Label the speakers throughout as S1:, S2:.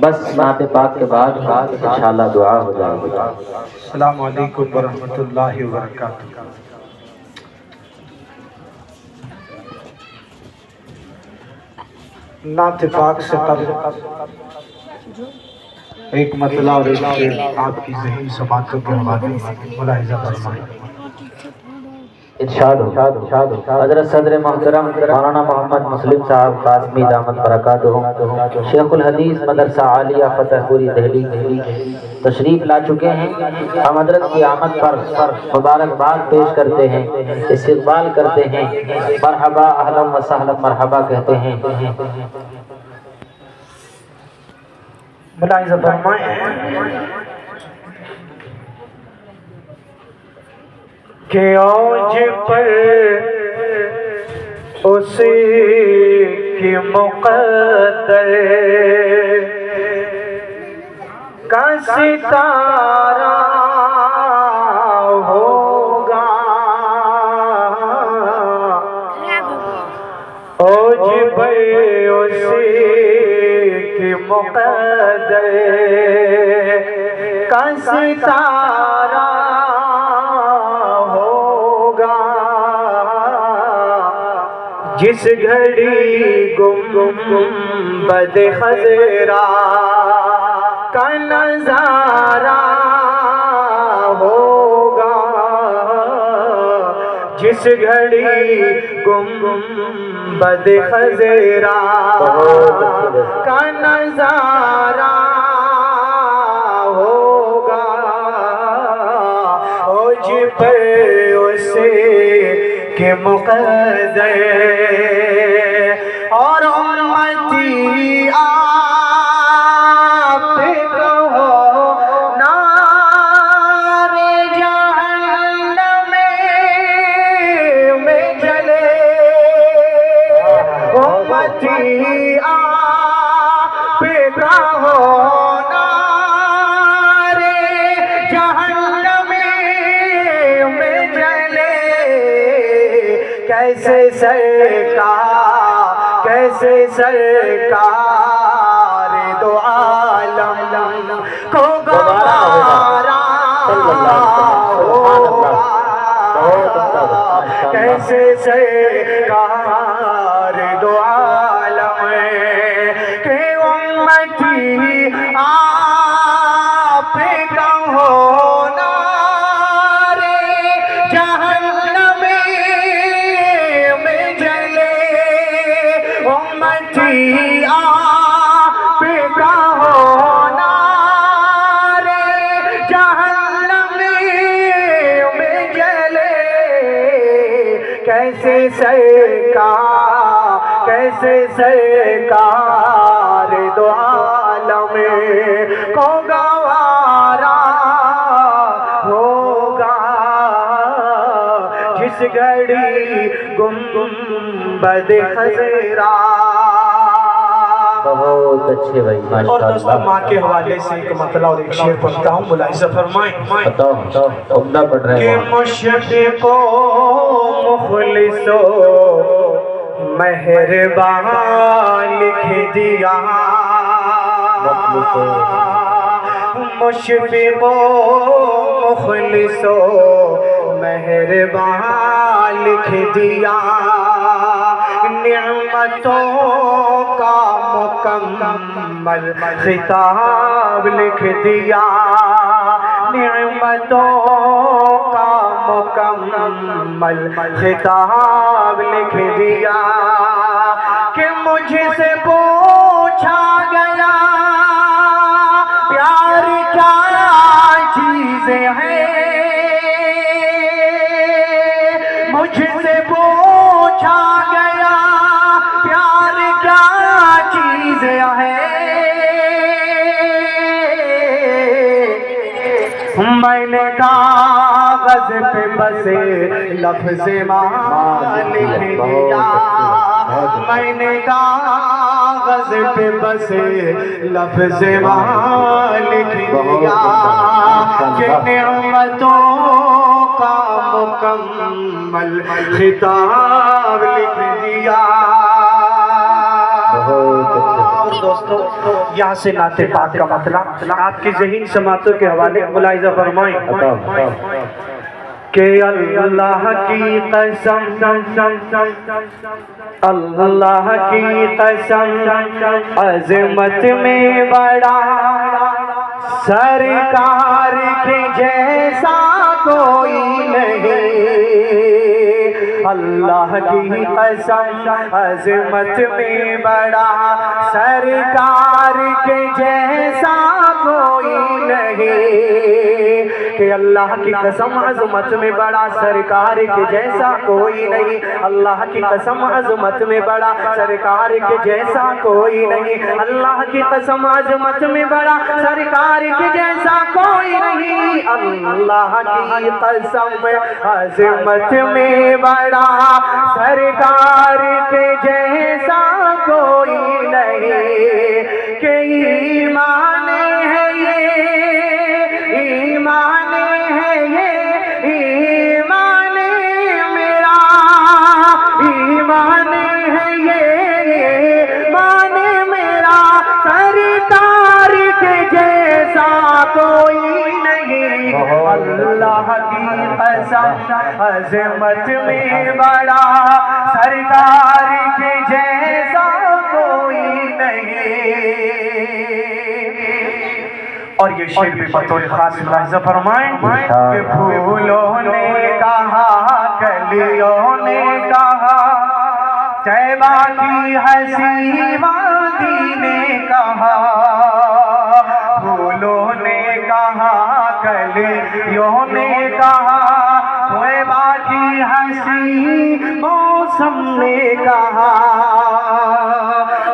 S1: بس نعت پاک کے بعد انشاءاللہ دعا ہو جائے گی۔
S2: السلام علیکم ورحمۃ اللہ وبرکاتہ۔ نعت پاک سے قبل ایک مطلع اور ایک شعر آپ کی ذہنی سماعتوں کے حوالے ملاحظہ فرمائیں۔
S1: ارشاد ہو حضرت صدر محترم مولانا محمد مسلم صاحب قاسمی دامت برکاتہ شیخ الحدیث مدرسہ عالیہ فتح پوری دہلی تشریف لا چکے ہیں۔ ہم حضرت کی آمد پر مبارکباد پیش کرتے ہیں، استقبال کرتے ہیں، مرحبا اہلا و سہلا مرحبا کہتے ہیں۔
S2: ملاحظہ فرمائیں کہ اوج پر اسی کی مقدر کا ستارہ ہوگا، اوج پر اسی کی مقدر کا ستارہ جس گھڑی گنبد خضرا کا نظارہ ہوگا، جس گھڑی گنبد خضرا کا نظارہ ہوگا، اوج پر اسے کہ مقدر اور امتی آپ کہو نار جہنم میں جلے، امتی آپ کہو نار جہنم میں جلے، کیسے سرکار دو عالم کو گوارا ہوگا، کیسے سرکار دو عالم کہ امتی آپ کہو آپ کہو نار جہنم میں جلے، کیسے سرکار دو عالم کو گوارا ہوگا، جس گھڑی گنبد خضرا۔
S1: بہت اچھے بھائی
S2: اور دوستو ماں کے حوالے سے ایک مطلع اور ایک شعر پڑھتا ہوں، ملاحظہ فرمائیں
S1: عمدہ پڑھ رہے
S2: کہ
S1: ہیں۔
S2: مشفق و مخلص و مہربان لکھ دیا، مشفق و مخلص و مہربان لکھ دیا، نعمتوں کا مکمل خطاب لکھ دیا، نعمتوں کا مکمل خطاب لکھ دیا، کہ مجھ سے پوچھا گیا پیار کیا چیزیں ہیں، مجھ سے پوچھا گیا پیار کیا چیزیں ہیں، میں نے کاغذ پہ بس لفظ ماں لکھ دیا، میں نے کاغذ پہ بس لفظ ماں لکھ دیا، کہ نعمتوں کا مکمل خطاب لکھ دیا، یہاں سے نعت پاک کا مطلب آپ کی ذہین سماعتوں کے حوالے ملاحظہ فرمائیں کہ اللہ کی قسم اللہ کی قسم عظمت میں بڑا سرکار کے جیسا کوئی نہیں اللہ کی قسم عظمت میں بڑا سرکار کے جیسا کوئی نہیں کہ اللہ کی قسم عظمت میں بڑا سرکار کے جیسا کوئی نہیں اللہ کی قسم عظمت میں بڑا سرکار کے جیسا کوئی نہیں اللہ کی قسم عظمت میں بڑا سرکار کے جیسا کوئی نہیں اللہ کی قسم عظمت میں بڑا سرکار کے جیسا کوئی نہیں کہ ایمان ہے یہ ایمان ہے یہ ایمان میرا ایمان ہے یہ ایمان میرا سرکار کے جیسا کوئی نہیں اللہ کی قسم عظمت میں بڑا سرکار کے جیسا کوئی نہیں اور یہ شعر بھی بطور خاص ملاحظہ فرمائیں کہ پھولوں نے کہا کلیوں نے کہا طیبہ کی حسین وادی نے کہا پھولوں نے کہا کلیوں نے کہا طیبہ کی حسین موسم نے کہا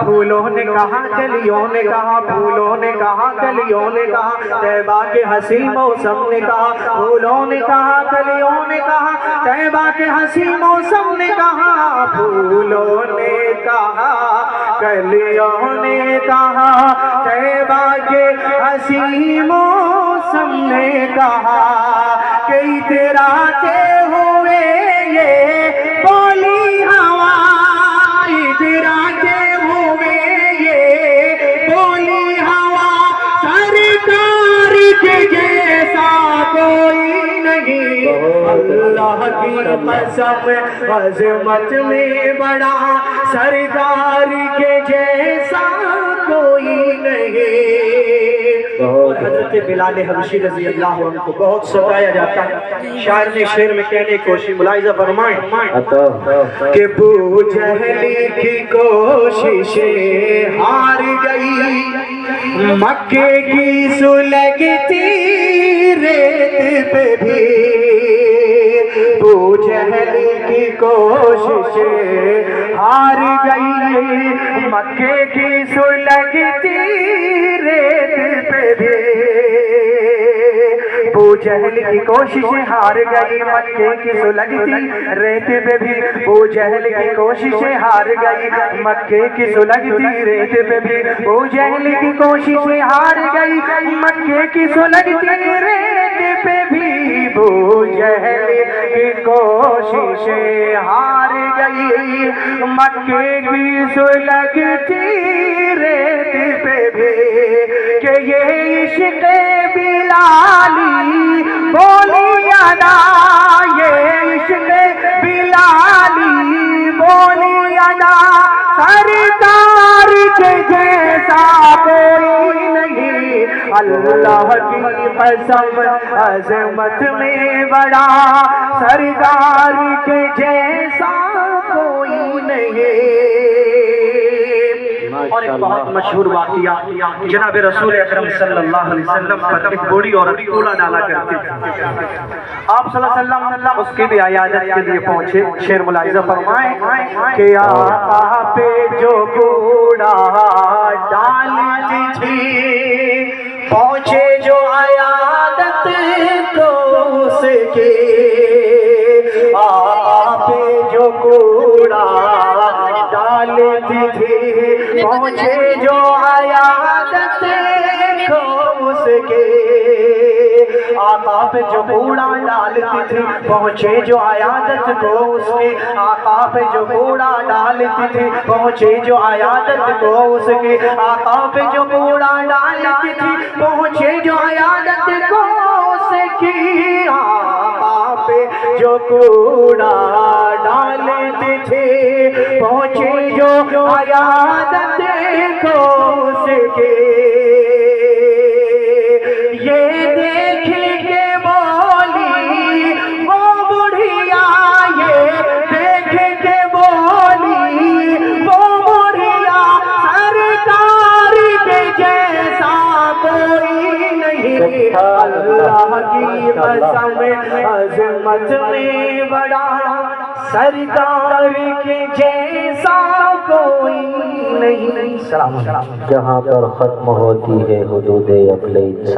S2: پھولوں نے کہا کلیوں نے کہا پھولوں نے کہا کلیوں نے کہا طیبہ کے حسین موسم نے کہا پھولوں نے کہا کلیوں نے کہا طیبہ کے حسین موسم نے کہا پھولوں نے کہا کلیوں نے کہا طیبہ کے حسین موسم نے کہا کہ اتراتے ہوئے یہ بولی ہوا اتراتے ہوئے یہ بولی ہوا سرکار کے جیسا کوئی نہیں اللہ کی قسم عظمت میں بڑا سرکار کے جیسا کوئی نہیں اور حضرت بلال حبشی رضی اللہ عنہ کو بہت ستایا جاتا ہے شاعر نے شعر میں کہنے کی کوشش ملاحظہ فرمائیں کہ ابو جہل کی کوششیں ہار گئی مکے کی سلگتی ریت پہ بھی ابو جہل کی کوششیں ہار گئی مکے کی سلگتی ریت پہ بھی ابو جہل کی کوششیں ہار گئی مکے کی سلگتی ریت پہ بھی ابو جہل کی کوششیں ہار گئی مکے کی سلگتی ریت پہ بھی ابو جہل کی کوششیں ہار گئی مکے کی سلگتی ریت پہ بھی ابو جہل کی کوششیں ہار گئی مکے کی سلگتی ریت پہ بھی کہ یہ عشق بلالی بولی ادا یہ عشق بلالی بولی ادا سرکار کے جیسا کوئی نہیں اللہ کی قسم عظمت میں بڑا سرکار کے جیسا کوئی نہیں اور ایک بہت مشہور واقعہ جناب رسول اکرم صلی اللہ علیہ وسلم پر ایک بوڑھی عورت کوڑا ڈالا کرتی تھی آپ صلی اللہ علیہ وسلم اس کی بھی عیادت کے لیے پہنچے شعر ملاحظہ فرمائیں کہ آقا پہ جو کوڑا ڈالتی تھی پہنچے جو عیادت کو اس کے آقا پہ جو کوڑا ڈالتی تھی پہنچے جو عیادت کو اس کے آقا پہ جو کوڑا ڈالتی تھی پہنچے جو عیادت کو اس کے آقا پہ جو کوڑا ڈالتی تھی پہنچے جو عیادت کو اس کے آقا پہ جو کوڑا ڈالتی تھی پہنچے جو عیادت کو اس کی آقا پہ جو کوڑا ڈالتی تھی پہنچے جو عیادت کو اس کے یہ دیکھ کے بولی وہ بڑھیا یہ دیکھ کے بولی وہ بڑھیا سرکار کے جیسا کوئی نہیں اللہ کی قسم عظمت میں بڑا سرکار کے جیسا کوئی نہیں. سلام.
S1: جہاں پر ختم ہوتی ہے حدود عقل انسان